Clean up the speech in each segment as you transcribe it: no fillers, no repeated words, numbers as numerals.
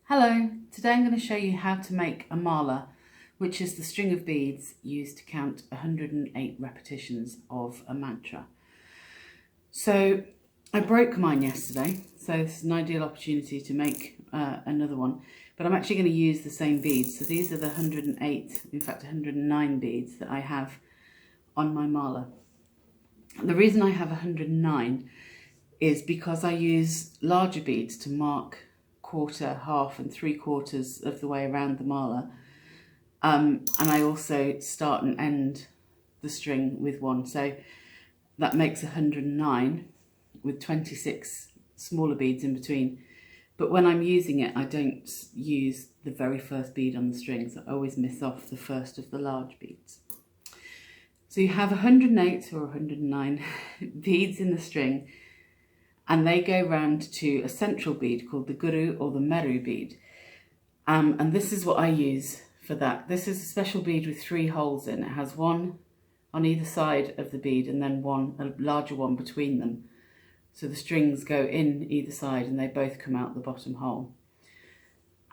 Hello, today I'm going to show you how to make a mala, which is the string of beads used to count 108 repetitions of a mantra. So I broke mine yesterday, so this is an ideal opportunity to make another one, but I'm actually going to use the same beads. So these are the 108, in fact 109 beads that I have on my mala. The reason I have 109 is because I use larger beads to mark quarter, half and 3/4 of the way around the mala, and I also start and end the string with one, so that makes 109 with 26 smaller beads in between. But when I'm using it, I don't use the very first bead on the string, so I always miss off the first of the large beads. So you have 108 or 109 beads in the string, and they go round to a central bead called the Guru or the Meru bead. And this is what I use for that. This is a special bead with 3 holes in. It has one on either side of the bead and then a larger one between them. So the strings go in either side and they both come out the bottom hole.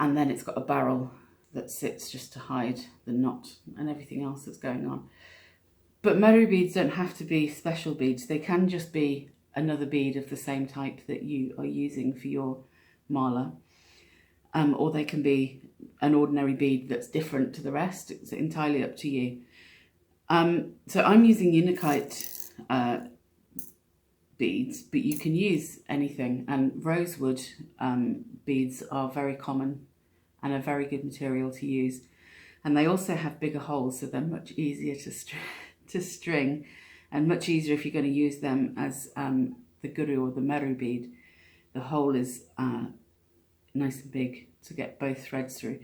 And then it's got a barrel that sits just to hide the knot and everything else that's going on. But Meru beads don't have to be special beads. They can just be another bead of the same type that you are using for your mala. Or they can be an ordinary bead that's different to the rest. It's entirely up to you. So I'm using Unakite beads, but you can use anything. And rosewood beads are very common and a very good material to use. And they also have bigger holes, so they're much easier to string, and much easier if you're going to use them as the Guru or the Meru bead. The hole is nice and big to get both threads through.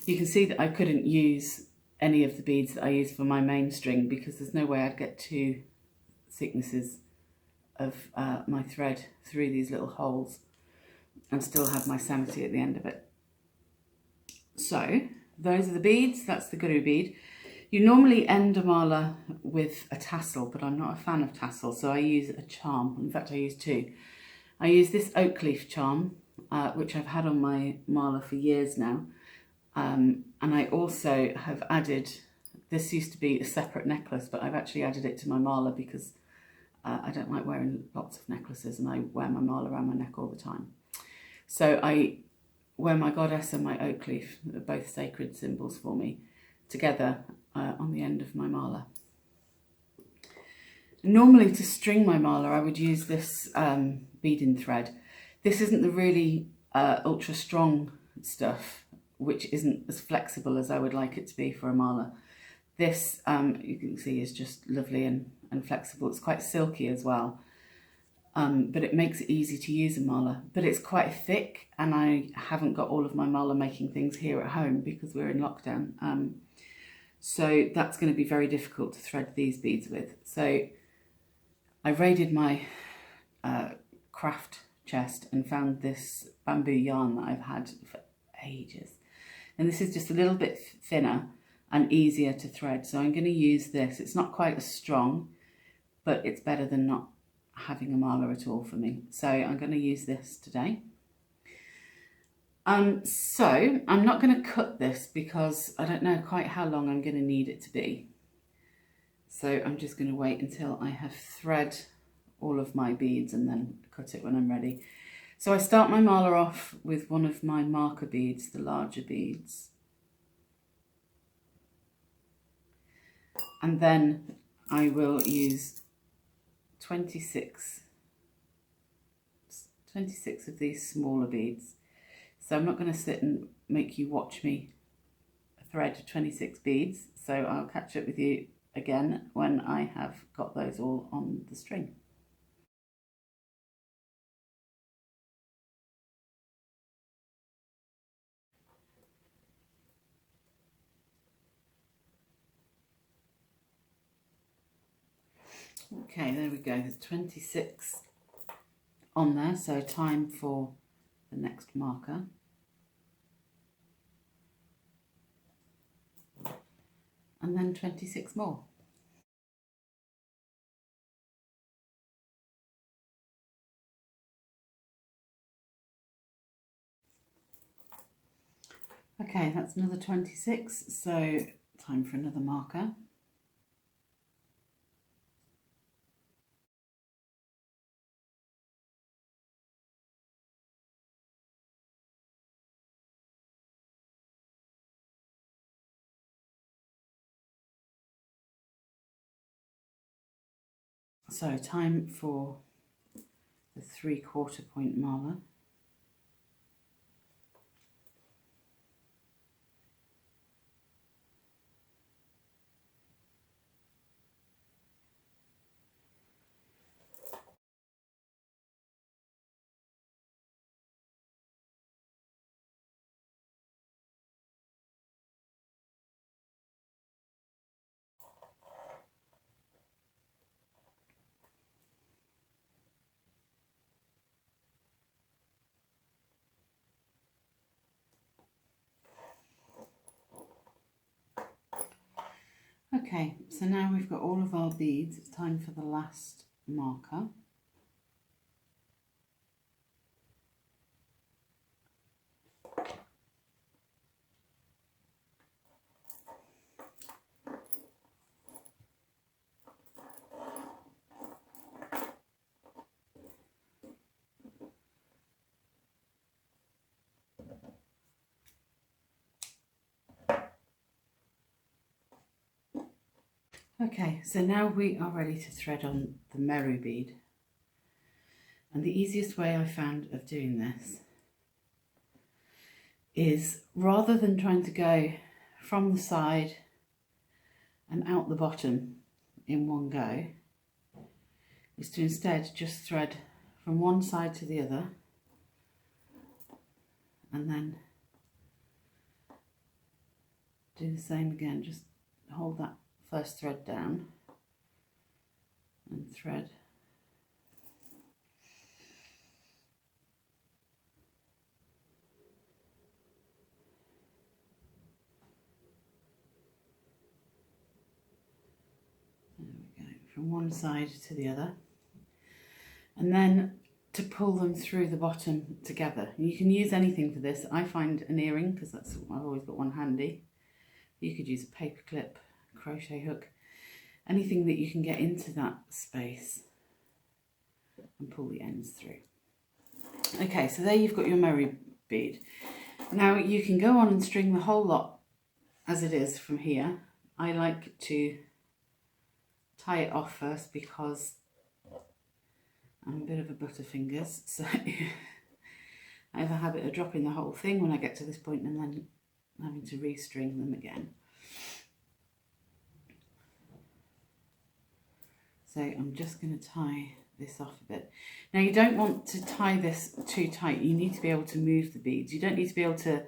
You can see that I couldn't use any of the beads that I use for my main string because there's no way I'd get 2 thicknesses of my thread through these little holes and still have my sanity at the end of it. So those are the beads. That's the Guru bead. You normally end a mala with a tassel, but I'm not a fan of tassel, so I use a charm. In fact, I use 2. I use this oak leaf charm, which I've had on my mala for years now. And I also have added, this used to be a separate necklace, but I've actually added it to my mala because I don't like wearing lots of necklaces and I wear my mala around my neck all the time. So I wear my goddess and my oak leaf, they're both sacred symbols for me, together on the end of my mala. Normally to string my mala I would use this beading thread. This isn't the really ultra strong stuff, which isn't as flexible as I would like it to be for a mala. This you can see is just lovely and flexible. It's quite silky as well, but it makes it easy to use a mala. But it's quite thick and I haven't got all of my mala making things here at home because we're in lockdown. So that's going to be very difficult to thread these beads with. So I raided my craft chest and found this bamboo yarn that I've had for ages. And this is just a little bit thinner and easier to thread. So I'm going to use this. It's not quite as strong, but it's better than not having a mala at all for me. So I'm going to use this today. So I'm not going to cut this because I don't know quite how long I'm going to need it to be. So I'm just going to wait until I have thread all of my beads and then cut it when I'm ready. So I start my mala off with one of my marker beads, the larger beads. And then I will use 26 of these smaller beads. So I'm not going to sit and make you watch me thread 26 beads. So I'll catch up with you again when I have got those all on the string. Okay, there we go, there's 26 on there, so time for the next marker. And then 26 more. Okay, that's another 26, so time for another marker. So time for the 3/4 point marler. Okay, so now we've got all of our beads, it's time for the last marker. Okay, so now we are ready to thread on the Meru bead. And the easiest way I found of doing this is, rather than trying to go from the side and out the bottom in one go, is to instead just thread from one side to the other and then do the same again. Just hold that first thread down and thread. There we go, from one side to the other. And then to pull them through the bottom together. You can use anything for this. I find an earring, because I've always got one handy. You could use a paper clip, crochet hook, anything that you can get into that space and pull the ends through. Okay, so there you've got your Meru bead. Now you can go on and string the whole lot as it is from here. I like to tie it off first because I'm a bit of a butterfingers, so I have a habit of dropping the whole thing when I get to this point and then having to restring them again. So I'm just going to tie this off a bit. Now you don't want to tie this too tight. You need to be able to move the beads. You don't need to be able to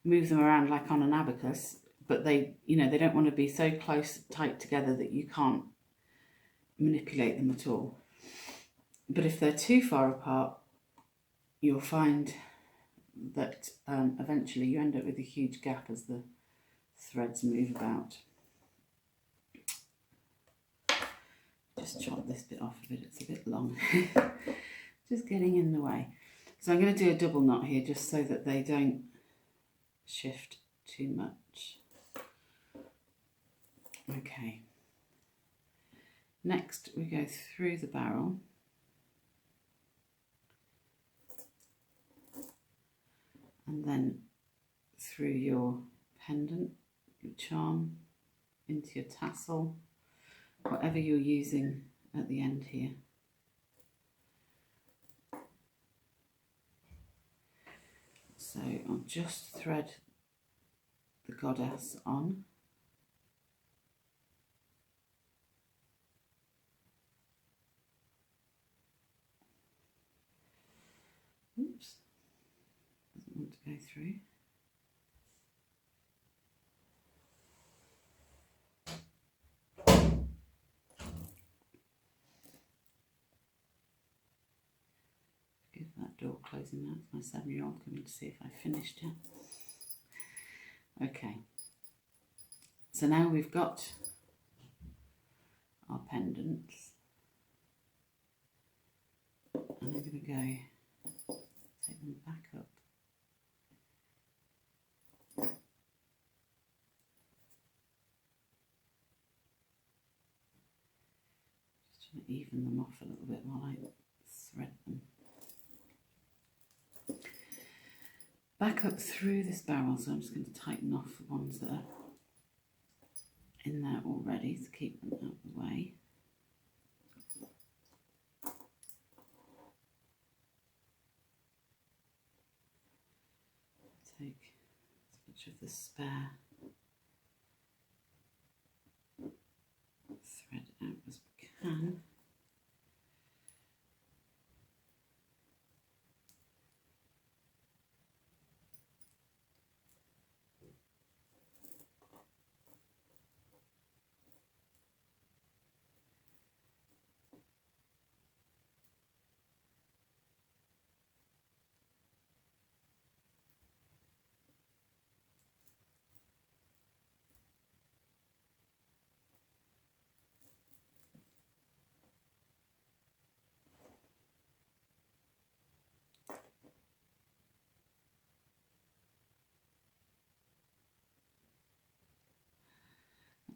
move them around like on an abacus, but they don't want to be so close, tight together that you can't manipulate them at all. But if they're too far apart, you'll find that eventually you end up with a huge gap as the threads move about. Just chop this bit off a bit, it's a bit long. Just getting in the way. So I'm going to do a double knot here just so that they don't shift too much. Okay. Next we go through the barrel. And then through your pendant, your charm, into your tassel, whatever you're using at the end here. So I'll just thread the goddess on. Oops, doesn't want to go through. Give that door closing now. It's my 7-year-old coming to see if I finished it. Okay, so now we've got our pendants, and I'm going to go take them back up Just even them off a little bit while I thread them. Back up through this barrel, so I'm just going to tighten off the ones that are in there already to keep them out of the way. Take as much of the spare thread out as we can.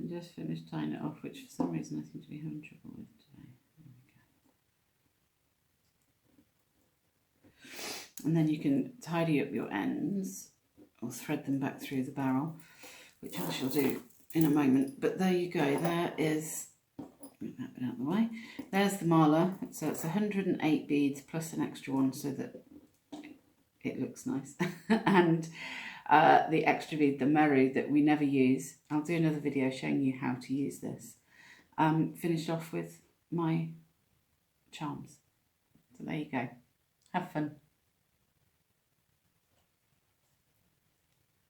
And just finished tying it off, which for some reason I seem to be having trouble with today. And then you can tidy up your ends or thread them back through the barrel, which I shall do in a moment. But there you go, there is, move that bit out of the way, there's the mala. So it's 108 beads plus an extra one so that it looks nice. And the extra bead, the meru, that we never use. I'll do another video showing you how to use this. Finished off with my charms. So there you go. Have fun.